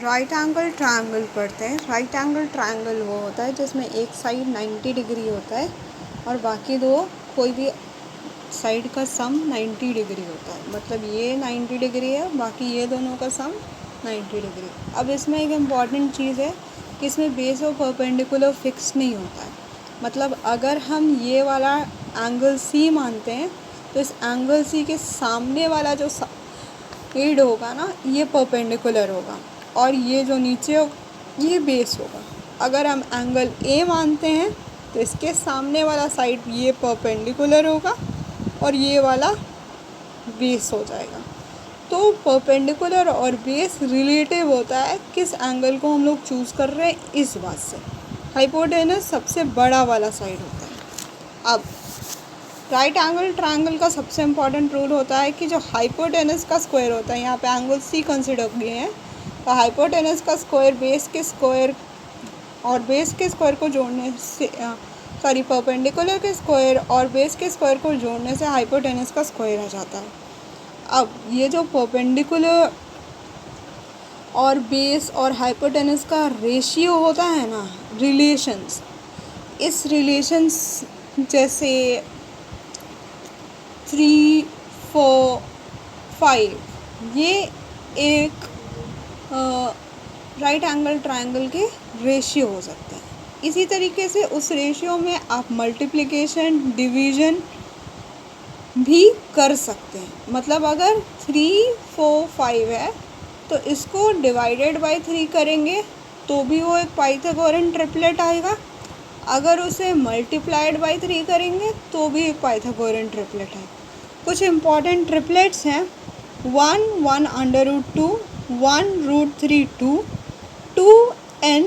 Right angle triangle पढ़ते हैं। Right angle triangle वो होता है जिसमें एक साइड 90 डिग्री होता है और बाकी दो कोई भी साइड का सम 90 डिग्री होता है। मतलब ये 90 डिग्री है, बाकी ये दोनों का सम 90 डिग्री। अब इसमें एक इम्पॉर्टेंट चीज़ है कि इसमें बेस और परपेंडिकुलर फिक्स नहीं होता है। मतलब अगर हम ये वाला एंगल सी मानते हैं तो इस एंगल सी के सामने वाला जो साइड होगा ना, ये परपेंडिकुलर होगा और ये जो नीचे होगा ये बेस होगा। अगर हम एंगल ए मानते हैं तो इसके सामने वाला साइड ये परपेंडिकुलर होगा और ये वाला बेस हो जाएगा। तो परपेंडिकुलर और बेस रिलेटिव होता है किस एंगल को हम लोग चूज़ कर रहे हैं इस बात से। हाइपोटेनस सबसे बड़ा वाला साइड होता है। अब राइट एंगल ट्रायंगल का सबसे इम्पॉर्टेंट रूल होता है कि जो हाइपोटेनस का स्क्वायर होता है, यहाँ पे एंगल सी कंसिडर किए हैं, तो हाइपोटेनस का स्क्वायर बेस के स्क्वायर और बेस के स्क्वायर को जोड़ने से परपेंडिकुलर के स्क्वायर और बेस के स्क्वायर को जोड़ने से हाइपोटेनस का स्क्वायर आ जाता है। अब ये जो परपेंडिकुलर और बेस और हाइपोटेनस का रेशियो होता है ना, रिलेशंस, इस रिलेशंस जैसे 3, 4, 5 ये एक राइट एंगल ट्रायंगल के रेशियो हो सकते हैं। इसी तरीके से उस रेशियो में आप मल्टीप्लिकेशन डिवीज़न भी कर सकते हैं। मतलब अगर 3, 4, 5 है तो इसको डिवाइडेड बाय 3 करेंगे तो भी वो एक पाइथागोरन ट्रिपलेट आएगा। अगर उसे मल्टीप्लाइड बाय 3 करेंगे तो भी एक पाइथागोरन ट्रिपलेट है। कुछ इम्पॉर्टेंट ट्रिपलेट्स हैं 1, 1 under root 2, 1 root 3 2, 2n,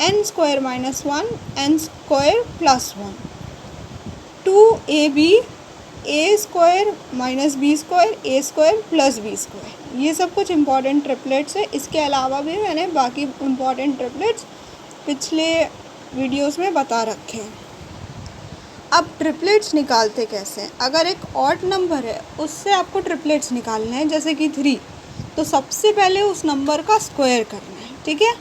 n square minus 1, n square plus 1, 2ab, a square minus b square, a square plus b square. ये सब कुछ इम्पॉर्टेंट ट्रिपलेट्स है। इसके अलावा भी मैंने बाकी इम्पॉर्टेंट ट्रिपलेट्स पिछले वीडियोस में बता रखे हैं। अब ट्रिपलेट्स निकालते कैसे हैं? अगर एक ऑड नंबर है उससे आपको ट्रिपलेट्स निकालने हैं, जैसे कि 3, तो सबसे पहले उस नंबर का स्क्वायर करना है। ठीक है,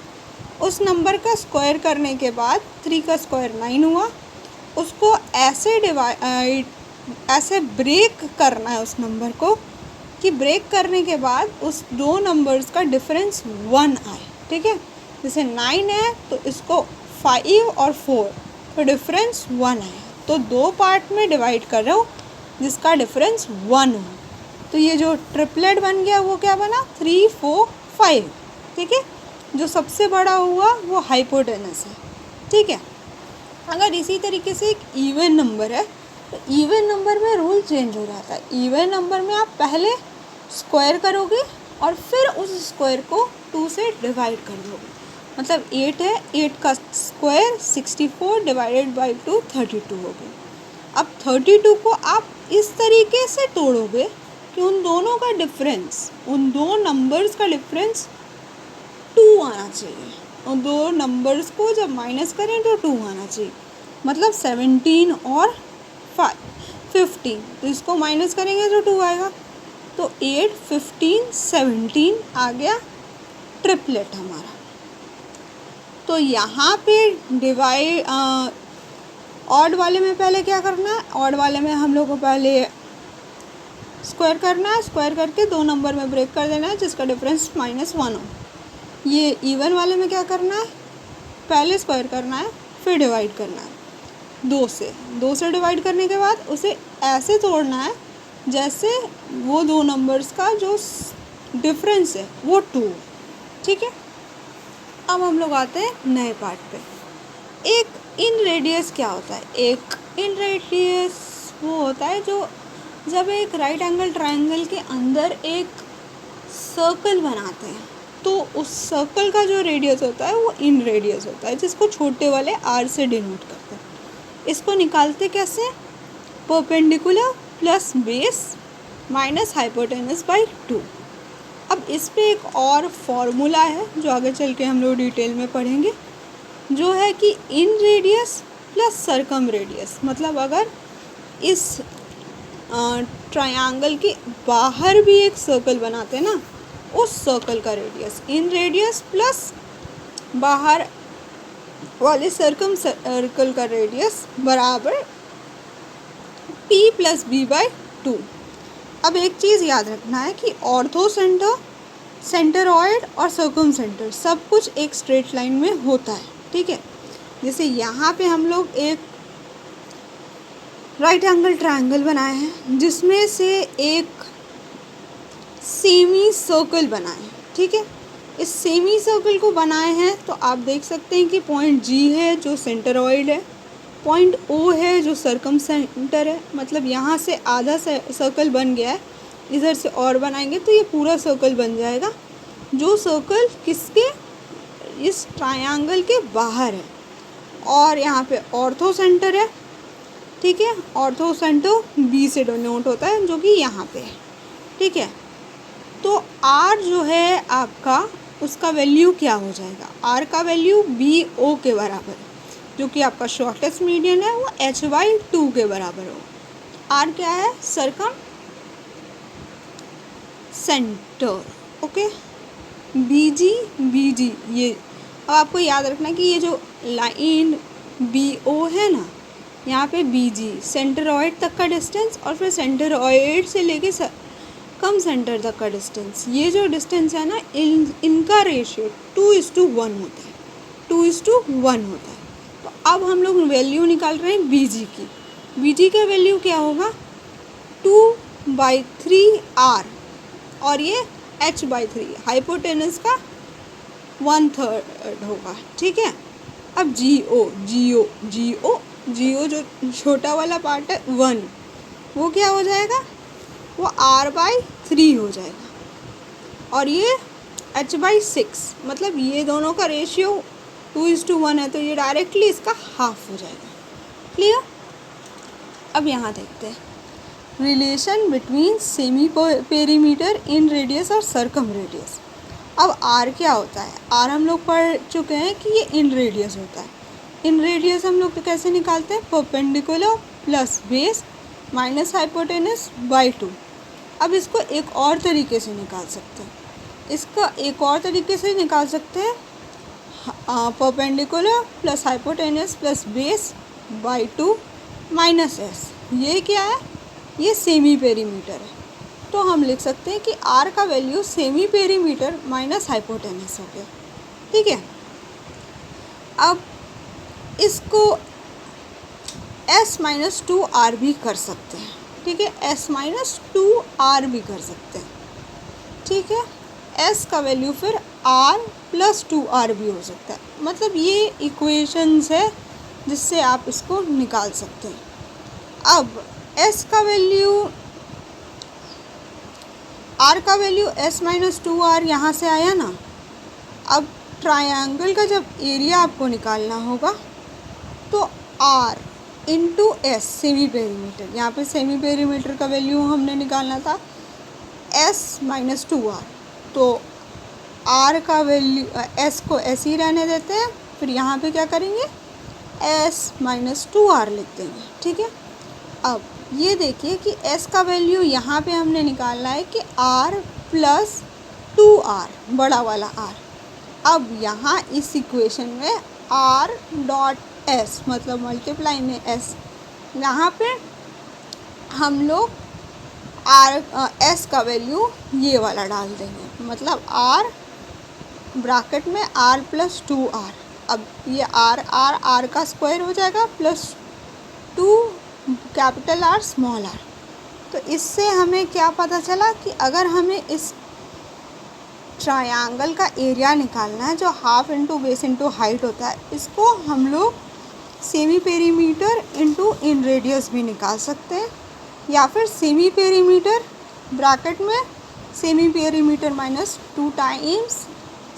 उस नंबर का स्क्वायर करने के बाद 3 का स्क्वायर 9 हुआ, उसको ऐसे ब्रेक करना है उस नंबर को कि ब्रेक करने के बाद उस दो नंबर्स का डिफरेंस 1 आए। ठीक है, जैसे 9 है तो इसको 5 और 4 तो डिफरेंस 1 आए, तो 2 पार्ट में डिवाइड कर रहा हूँ जिसका डिफरेंस 1 हो। तो ये जो ट्रिपलेट बन गया वो क्या बना, 3, 4, 5। ठीक है, जो सबसे बड़ा हुआ वो हाइपोटेनस है। ठीक है, अगर इसी तरीके से एक इवन नंबर है तो इवन नंबर में रूल चेंज हो जाता है। इवन नंबर में आप पहले स्क्वायर करोगे और फिर उस स्क्वायर को 2 से डिवाइड कर दोगे। मतलब 8 है, 8 का स्क्वायर 64 डिवाइडेड बाई 2 32 हो गया। अब 32 को आप इस तरीके से तोड़ोगे कि उन दोनों का डिफरेंस, उन दो नंबर्स का डिफरेंस 2 आना चाहिए। और दो नंबर्स को जब माइनस करें तो 2 आना चाहिए। मतलब 17 और 15, तो इसको माइनस करेंगे तो 2 आएगा। तो 8, 15, 17 आ गया ट्रिपलेट हमारा। तो यहाँ पे डिवाइड ऑड वाले में पहले क्या करना है, ऑड वाले में हम लोग को पहले स्क्वायर करना है, स्क्वायर करके 2 नंबर में ब्रेक कर देना है जिसका डिफरेंस -1 हो। ये इवन वाले में क्या करना है, पहले स्क्वायर करना है फिर डिवाइड करना है 2 से डिवाइड करने के बाद उसे ऐसे तोड़ना है जैसे वो 2 नंबर्स का जो डिफरेंस है वो 2। ठीक है, अब हम लोग आते हैं नए पार्ट पे। एक इन रेडियस क्या होता है? एक इन रेडियस वो होता है जो जब एक राइट एंगल ट्रायंगल के अंदर एक सर्कल बनाते हैं तो उस सर्कल का जो रेडियस होता है वो इन रेडियस होता है, जिसको छोटे वाले r से डिनोट करते हैं। इसको निकालते कैसे? Perpendicular plus base minus hypotenuse by 2। अब इस पे एक और फॉर्मूला है जो आगे चल के हम लोग डिटेल में पढ़ेंगे, जो है कि इन रेडियस प्लस सरकम रेडियस। मतलब अगर इस ट्रायंगल के बाहर भी एक सर्कल बनाते हैं ना उस सर्कल का रेडियस, इन रेडियस प्लस बाहर वाले सर्कम सर्कल का रेडियस बराबर p प्लस बी बाई 2। अब एक चीज़ याद रखना है कि ऑर्थो सेंटर, सेंटरॉइड और सर्कम सेंटर सब कुछ एक स्ट्रेट लाइन में होता है, ठीक है। जैसे यहाँ पे हम लोग एक राइट एंगल ट्रायंगल बनाए हैं जिसमें से एक सेमी सर्कल बनाए, ठीक है। इस सेमी सर्कल को बनाए हैं तो आप देख सकते हैं कि पॉइंट G है जो सेंटरॉइड है, पॉइंट O है जो सर्कम सेंटर है, मतलब यहाँ से आधा सर्कल बन गया है, इधर से और बनाएंगे तो ये पूरा सर्कल बन जाएगा, जो सर्कल किसके, इस ट्रायंगल के बाहर है। और यहाँ पे ऑर्थो सेंटर है, ठीक है, ऑर्थो सेंटर B से डिनोट होता है जो कि यहाँ पे है, ठीक है। तो R जो है आपका, उसका वैल्यू क्या हो जाएगा, R का वैल्यू BO के बराबर है, जो कि आपका शॉर्टेस्ट मीडियन है, वो h/2 के बराबर हो। R क्या है, सर्कम सेंटर, ओके। BG ये अब आपको याद रखना कि ये जो लाइन BO है ना, यहाँ पे BG सेंटरॉइड तक का डिस्टेंस और फिर सेंटरॉइड से लेके कम सेंटर तक का डिस्टेंस, ये जो डिस्टेंस है ना, इनका रेशियो 2:1 होता है, 2:1 होता है। तो अब हम लोग वैल्यू निकाल रहे हैं BG की। BG का वैल्यू क्या होगा, 2/3R और ये h/3 हाइपोटेनस का 1/3 होगा, ठीक है। अब GO जो छोटा वाला पार्ट है 1, वो क्या हो जाएगा, वो R/3 हो जाएगा। और ये h/6, मतलब ये दोनों का रेशियो 2:1 है, तो ये डायरेक्टली इसका हाफ हो जाएगा। क्लियर। अब यहाँ देखते हैं रिलेशन बिटवीन सेमी पेरीमीटर, इन रेडियस और सर्कम रेडियस। अब R क्या होता है, R हम लोग पढ़ चुके हैं कि ये इन रेडियस होता है। इन रेडियस हम लोग तो कैसे निकालते हैं, perpendicular plus base minus hypotenuse by 2। अब इसको एक और तरीके से निकाल सकते हैं, इसका एक और तरीके से निकाल सकते हैं, perpendicular plus hypotenuse plus base by 2 minus S। ये क्या है, ये सेमी पेरीमीटर है, तो हम लिख सकते हैं कि R का value semi perimeter minus hypotenuse हो गया, ठीक है। अब इसको S-2R भी कर सकते हैं, ठीक है, S-2R भी कर सकते हैं, ठीक है। S का वैल्यू फिर R + 2R भी हो सकता है, मतलब ये इक्वेशंस है जिससे आप इसको निकाल सकते हैं। अब S का वैल्यू, R का वैल्यू S-2R यहाँ से आया ना। अब ट्रायंगल का जब एरिया आपको निकालना होगा तो R into S semi perimeter, यहाँ पे सेमी पेरीमीटर का वैल्यू हमने निकालना था S-2R, तो R का वैल्यू, S को ऐसे ही रहने देते हैं, फिर यहाँ पे क्या करेंगे, S-2R लिख देंगे, ठीक है। अब ये देखिए कि S का वैल्यू यहाँ पे हमने निकालना है कि R + 2R, बड़ा वाला R। अब यहाँ इस इक्वेशन में R.S मतलब मल्टीप्लाई में S, यहाँ पे हम लोग S का वैल्यू ये वाला डाल देंगे, मतलब R ब्रैकेट में R + 2R। अब ये R का स्क्वायर हो जाएगा plus 2 capital R small r। तो इससे हमें क्या पता चला कि अगर हमें इस ट्रायंगल का एरिया निकालना है जो half into base into height होता है, इसको हम लोग सेमी पेरीमीटर इंटू इन रेडियस भी निकाल सकते हैं, या फिर सेमी पेरीमीटर ब्रैकेट में semi perimeter minus 2 times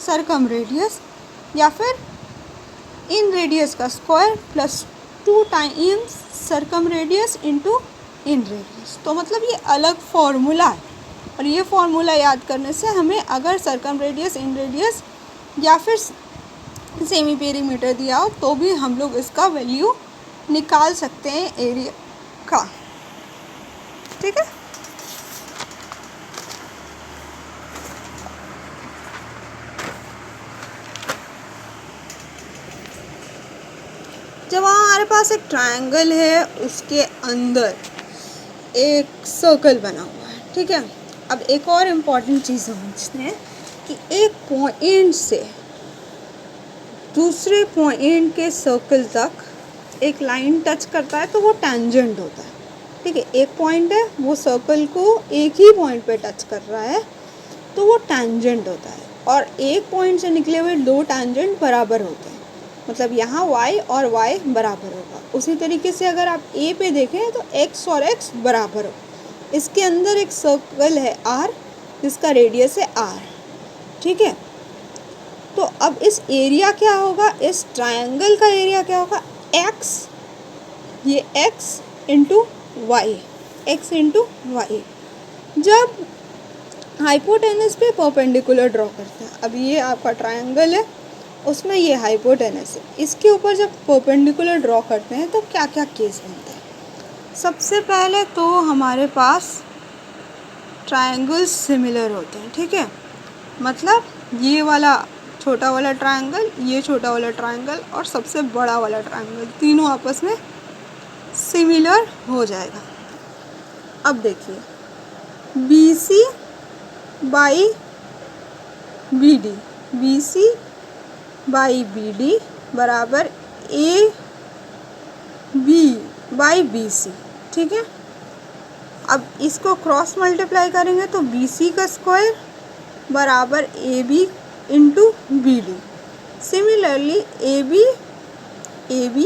circum radius, या फिर इन रेडियस का square plus 2 times circum radius into इन रेडियस। तो मतलब ये अलग फॉर्मूला है, और ये फॉर्मूला याद करने से हमें अगर सर्कम रेडियस, इन रेडियस या फिर सेमी पेरीमीटर दिया हो तो भी हम लोग इसका वैल्यू निकाल सकते हैं एरिया का, ठीक है। पास एक ट्रायंगल है, उसके अंदर एक सर्कल बना हुआ है, ठीक है। अब एक और इम्पॉर्टेंट चीज़ समझते हैं कि एक पॉइंट से दूसरे पॉइंट के सर्कल तक एक लाइन टच करता है तो वो टेंजेंट होता है, ठीक है। एक पॉइंट है, वो सर्कल को एक ही पॉइंट पे टच कर रहा है तो वो टेंजेंट होता है। और एक पॉइंट से निकले हुए दो टेंजेंट बराबर होते हैं, मतलब यहाँ y और y बराबर होगा। उसी तरीके से अगर आप a पे देखें तो x और x बराबर हो। इसके अंदर एक सर्कल है r जिसका रेडियस है r, ठीक है। तो अब इस एरिया क्या होगा, इस ट्रायंगल का एरिया क्या होगा, x, ये x into y, x into y. जब हाइपोटेनस पे परपेंडिकुलर ड्रॉ करते हैं, अब ये आपका ट्रायंगल है, उसमें ये हाइपोटेनस है, इसके ऊपर जब परपेंडिकुलर ड्रॉ करते हैं तो क्या क्या केस बनते हैं। सबसे पहले तो हमारे पास ट्रायंगल्स सिमिलर होते हैं, ठीक है। मतलब ये वाला छोटा वाला ट्रायंगल, ये छोटा वाला ट्रायंगल और सबसे बड़ा वाला ट्रायंगल, तीनों आपस में सिमिलर हो जाएगा। अब देखिए, BC by BD, BC by BD बराबर AB बाई BC, ठीक है। अब इसको क्रॉस मल्टीप्लाई करेंगे तो BC का स्क्वायर बराबर AB into BD। Similarly AB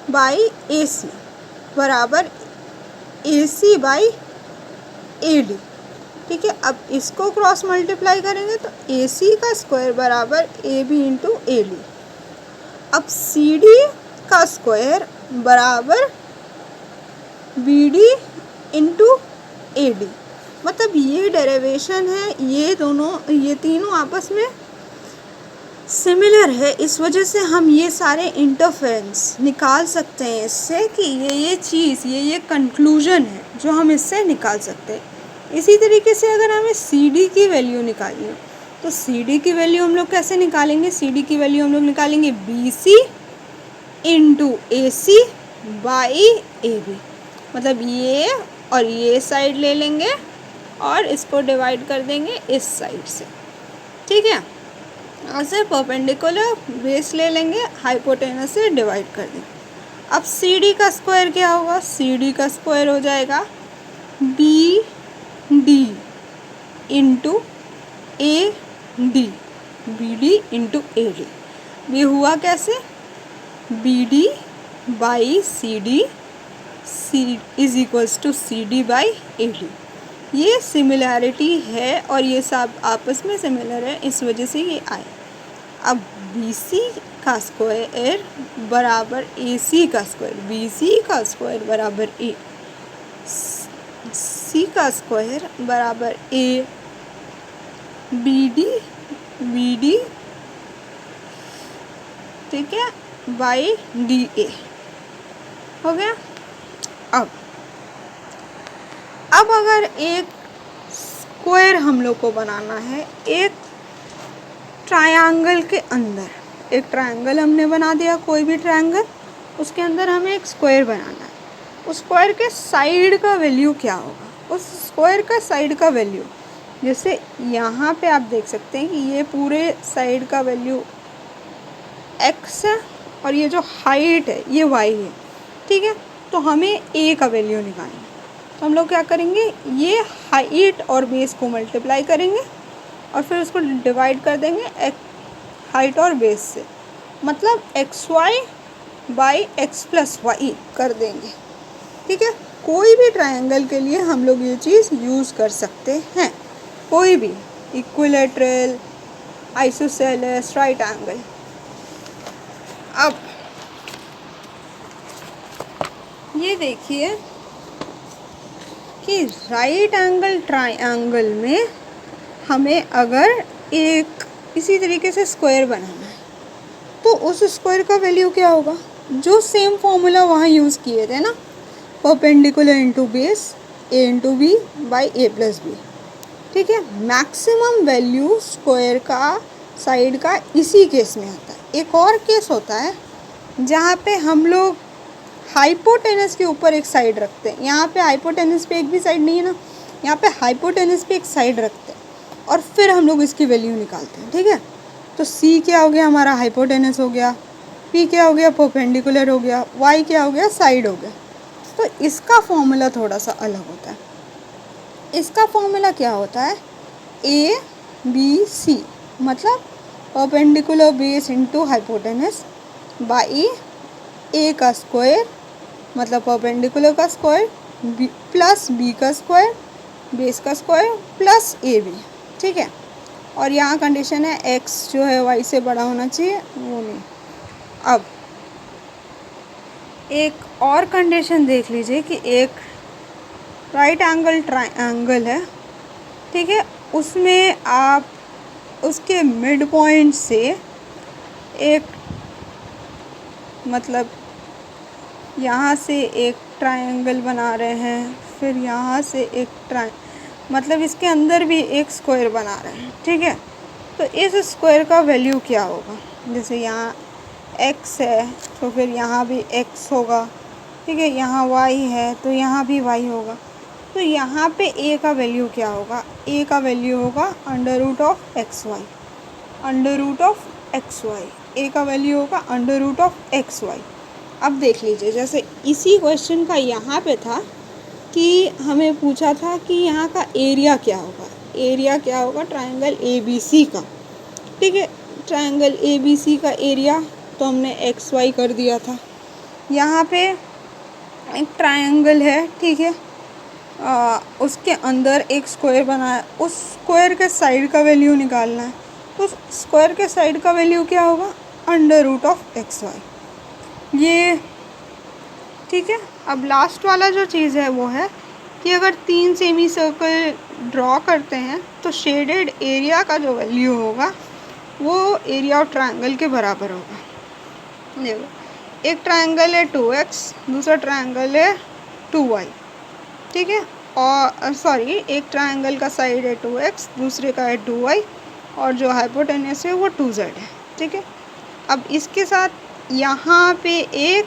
by AC बराबर AC बाई AD, ठीक है। अब इसको क्रॉस मल्टीप्लाई करेंगे तो AC का स्क्वायर बराबर AB इंटू AD। अब CD का स्क्वायर बराबर BD इंटू AD। मतलब ये डेरिवेशन है, ये तीनों आपस में सिमिलर है, इस वजह से हम ये सारे इंटरफेरेंस निकाल सकते हैं इससे कि ये चीज़, ये कंक्लूजन है जो हम इससे निकाल सकते हैं। इसी तरीके से अगर हमें CD की वैल्यू निकालनी हो तो CD की वैल्यू हम लोग कैसे निकालेंगे, CD की वैल्यू हम लोग निकालेंगे BC into AC by AB। मतलब ये और ये साइड ले लेंगे और इसको डिवाइड कर देंगे इस साइड से, ठीक है। ऐसे परपेंडिकुलर बेस ले लेंगे, हाइपोटेनस से डिवाइड कर देंगे। अब CD का स्क्वायर क्या होगा, CD का स्क्वायर हो जाएगा BD into AD, BD into AD। ये हुआ कैसे, BD by CD is equals to CD by AD। ये सिमिलैरिटी है और ये सब आपस में सिमिलर है, इस वजह से ये आए। अब BC का स्क्वायर बराबर AC का स्क्वायर, BC का स्क्वायर बराबर C का स्क्वायर बराबर BD, ठीक है, बाई DA हो गया। अब अगर एक स्क्वायर हम लोग को बनाना है एक ट्रायंगल के अंदर, एक ट्रायंगल हमने बना दिया, कोई भी ट्रायंगल, उसके अंदर हमें एक स्क्वायर बनाना है। उस स्क्वायर के साइड का वैल्यू क्या होगा, उस स्क्वायर का साइड का वैल्यू, जैसे यहाँ पे आप देख सकते हैं कि ये पूरे साइड का वैल्यू x है और ये जो हाइट है ये y है, ठीक है। तो हमें a का वैल्यू निकालना है, तो हम लोग क्या करेंगे, ये हाइट और बेस को मल्टीप्लाई करेंगे और फिर उसको डिवाइड कर देंगे हाइट और बेस से, मतलब xy by x plus y कर देंगे, ठीक है। कोई भी ट्रायंगल के लिए हम लोग ये चीज़ यूज़ कर सकते हैं, कोई भी इक्विलैटरल, आइसोसेलेस, राइट एंगल। अब ये देखिए कि राइट एंगल ट्रायंगल में हमें अगर एक इसी तरीके से स्क्वायर बनाना है तो उस स्क्वायर का वैल्यू क्या होगा, जो सेम फॉर्मूला वहाँ यूज़ किए थे ना, perpendicular into base a into b by a plus b, ठीक है। मैक्सिमम वैल्यू स्क्वायर का साइड का इसी केस में आता है। एक और केस होता है जहाँ पे हम लोग हाइपोटेनस के ऊपर एक साइड रखते हैं। यहाँ पे हाइपोटेनस पे एक भी साइड नहीं है ना, यहाँ पे हाइपोटेनस पे एक साइड रखते हैं और फिर हम लोग इसकी वैल्यू निकालते हैं, ठीक है। तो सी क्या हो गया हमारा, हाइपोटेनस हो गया, पी क्या हो गया, परपेंडिकुलर हो गया, वाई क्या हो गया, साइड हो गया। तो इसका फॉर्मूला थोड़ा सा अलग होता है। इसका फॉर्मूला क्या होता है, ए बी सी, मतलब perpendicular base into hypotenuse by A का स्क्वायर, मतलब परपेंडिकुलर का स्क्वायर प्लस बी का स्क्वायर, बेस का स्क्वायर प्लस ए बी, ठीक है। और यहाँ कंडीशन है एक्स जो है वाई से बड़ा होना चाहिए, वो नहीं। अब एक और कंडीशन देख लीजिए कि एक राइट एंगल ट्रायंगल है, ठीक है, उसमें आप उसके मिड पॉइंट से एक, मतलब यहाँ से एक ट्रायंगल बना रहे हैं, फिर यहाँ से एक मतलब इसके अंदर भी एक स्क्वायर बना रहे हैं, ठीक है। तो इस स्क्वायर का वैल्यू क्या होगा, जैसे यहाँ x है तो फिर यहाँ भी x होगा, ठीक है, यहाँ y है तो यहाँ भी y होगा। तो यहाँ पे a का वैल्यू क्या होगा, a का वैल्यू होगा under root of x y, under root of x y, a का वैल्यू होगा under root of x y. अब देख लीजिए, जैसे इसी क्वेश्चन का यहाँ पे था कि हमें पूछा था कि यहाँ का एरिया क्या होगा, एरिया क्या होगा ट्रायंगल ए बी सी का, ठीक है। ट्रायंगल ए बी सी का एरिया तो हमने एक्स वाई कर दिया था। यहाँ पे एक ट्रायंगल है, ठीक है, उसके अंदर एक स्क्वायर बनाया, उस स्क्वायर के साइड का वैल्यू निकालना है। तो स्क्वायर के साइड का वैल्यू क्या होगा, under root of x y, ये, ठीक है। अब लास्ट वाला जो चीज़ है वो है कि अगर 3 सेमी सर्कल ड्रॉ करते हैं तो शेडेड एरिया का जो वैल्यू होगा वो एरिया ऑफ ट्रायंगल के बराबर होगा। देखो, एक ट्रायंगल है 2x, दूसरा ट्रायंगल है 2y, ठीक है, और सॉरी, एक ट्रायंगल का साइड है 2x, दूसरे का है 2y, और जो हाइपोटेनस है वो 2z है, ठीक है। अब इसके साथ यहाँ पे एक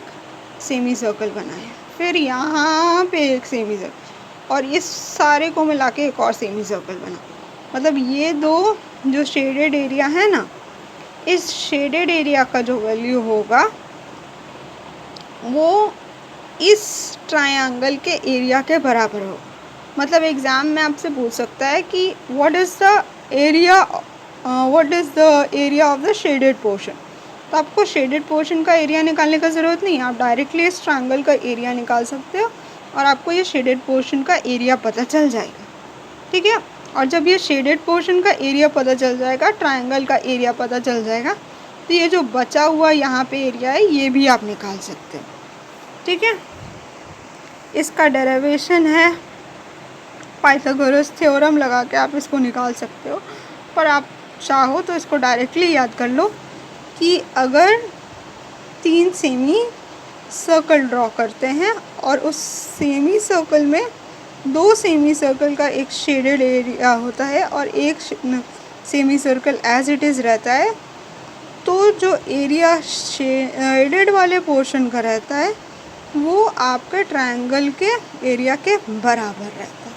सेमी सर्कल बनाए, फिर यहाँ पे एक सेमी सर्कल, और इस सारे को मिला के एक और सेमी सर्कल बना। मतलब ये दो जो शेडेड एरिया है ना, इस शेडेड एरिया का जो वैल्यू होगा वो इस ट्रायंगल के एरिया के बराबर होगा। मतलब एग्ज़ाम में आपसे पूछ सकता है कि what is the area of the shaded portion. तो आपको शेडेड पोर्शन का एरिया निकालने का ज़रूरत नहीं है, आप डायरेक्टली इस ट्रायंगल का एरिया निकाल सकते हो और आपको ये शेडेड पोर्शन का एरिया पता चल जाएगा, ठीक है। और जब ये शेडेड पोर्शन का एरिया पता चल जाएगा, ट्रायंगल का एरिया पता चल जाएगा, तो ये जो बचा हुआ यहाँ पे एरिया है ये भी आप निकाल सकते हो, ठीक है। इसका डेरिवेशन है पाइथागोरस थ्योरम लगा के आप इसको निकाल सकते हो, पर आप चाहो तो इसको डायरेक्टली याद कर लो कि अगर 3 सेमी सर्कल ड्रॉ करते हैं और उस सेमी सर्कल में 2 सेमी सर्कल का एक शेडेड एरिया होता है और एक semi circle as it is रहता है, तो जो एरिया शेडेड वाले पोर्शन का रहता है वो आपके ट्रायंगल के एरिया के बराबर रहता है।